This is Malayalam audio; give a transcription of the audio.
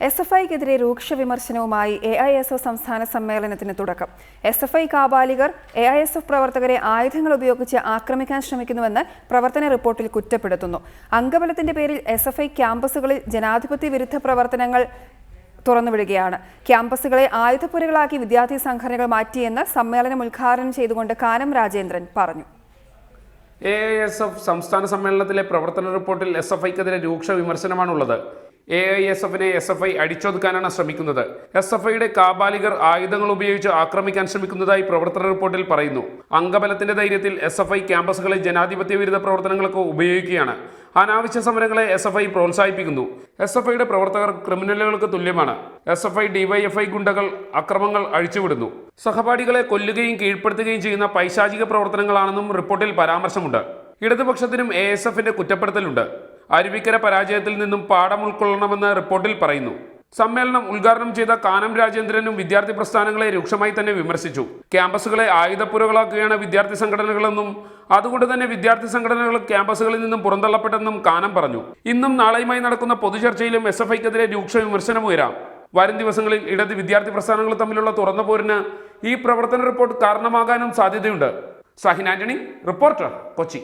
SFIക്കെതിരെ രൂക്ഷ വിമർശനവുമായി AISF സംസ്ഥാന സമ്മേളനത്തിന് തുടക്കം. SFI കാബാലികർ AISF പ്രവർത്തകരെ ആയുധങ്ങൾ ഉപയോഗിച്ച് ആക്രമിക്കാൻ ശ്രമിക്കുന്നുവെന്ന് പ്രവർത്തന റിപ്പോർട്ടിൽ കുറ്റപ്പെടുത്തുന്നു. അംഗബലത്തിന്റെ പേരിൽ SFI ക്യാമ്പസുകളിൽ ജനാധിപത്യ വിരുദ്ധ പ്രവർത്തനങ്ങൾ തുറന്നുവിടുകയാണ്. ക്യാമ്പസുകളെ ആയുധപ്പുരകളാക്കി വിദ്യാർത്ഥി സംഘടനകൾ മാറ്റിയെന്ന് സമ്മേളനം ഉദ്ഘാടനം ചെയ്തുകൊണ്ട് കാനം രാജേന്ദ്രൻ പറഞ്ഞു. AISF സംസ്ഥാന സമ്മേളനത്തിലെ പ്രവർത്തന റിപ്പോർട്ടിൽ SFIക്കെതിരെ രൂക്ഷ വിമർശനമാണുള്ളത്. AISFനെ SFI അടിച്ചൊതുക്കാനാണ് ശ്രമിക്കുന്നത്. SFIയുടെ കാബാലികർ ആയുധങ്ങൾ ഉപയോഗിച്ച് ആക്രമിക്കാൻ ശ്രമിക്കുന്നതായി പ്രവർത്തന റിപ്പോർട്ടിൽ പറയുന്നു. അംഗബലത്തിന്റെ ധൈര്യത്തിൽ SFI ക്യാമ്പസുകളെ ജനാധിപത്യ വിരുദ്ധ പ്രവർത്തനങ്ങൾക്ക് ഉപയോഗിക്കുകയാണ്. അനാവശ്യ സമരങ്ങളെ SFI പ്രോത്സാഹിപ്പിക്കുന്നു. SFIയുടെ പ്രവർത്തകർ ക്രിമിനലുകൾക്ക് തുല്യമാണ്. SFI DYFI ഗുണ്ടകൾ അക്രമങ്ങൾ അഴിച്ചുവിടുന്നു. സഹപാഠികളെ കൊല്ലുകയും കീഴ്പ്പെടുത്തുകയും ചെയ്യുന്ന പൈശാചിക പ്രവർത്തനങ്ങളാണെന്നും റിപ്പോർട്ടിൽ പരാമർശമുണ്ട്. ഇടതുപക്ഷത്തിനും AISFന്റെ കുറ്റപ്പെടുത്തലുണ്ട്. അരുവിക്കര പരാജയത്തിൽ നിന്നും പാഠം ഉൾക്കൊള്ളണമെന്ന് റിപ്പോർട്ടിൽ പറയുന്നു. സമ്മേളനം ഉദ്ഘാടനം ചെയ്ത കാനം രാജേന്ദ്രനും വിദ്യാർത്ഥി പ്രസ്ഥാനങ്ങളെ രൂക്ഷമായി തന്നെ വിമർശിച്ചു. ക്യാമ്പസുകളെ ആയുധപ്പുരകളാക്കുകയാണ് വിദ്യാർത്ഥി സംഘടനകളെന്നും അതുകൊണ്ട് തന്നെ വിദ്യാർത്ഥി സംഘടനകൾ ക്യാമ്പസുകളിൽ നിന്നും പുറന്തള്ളപ്പെട്ടെന്നും കാനം പറഞ്ഞു. ഇന്നും നാളെയുമായി നടക്കുന്ന പൊതുചർച്ചയിലും SFIക്കെതിരെ രൂക്ഷ വിമർശനമുയരാം. വരും ദിവസങ്ങളിൽ ഇടത് വിദ്യാർത്ഥി പ്രസ്ഥാനങ്ങൾ തമ്മിലുള്ള തുറന്ന പോരിന് ഈ പ്രവർത്തന റിപ്പോർട്ട് കാരണമാകാനും സാധ്യതയുണ്ട്. സാഹിൻ ആന്റണി, റിപ്പോർട്ടർ, കൊച്ചി.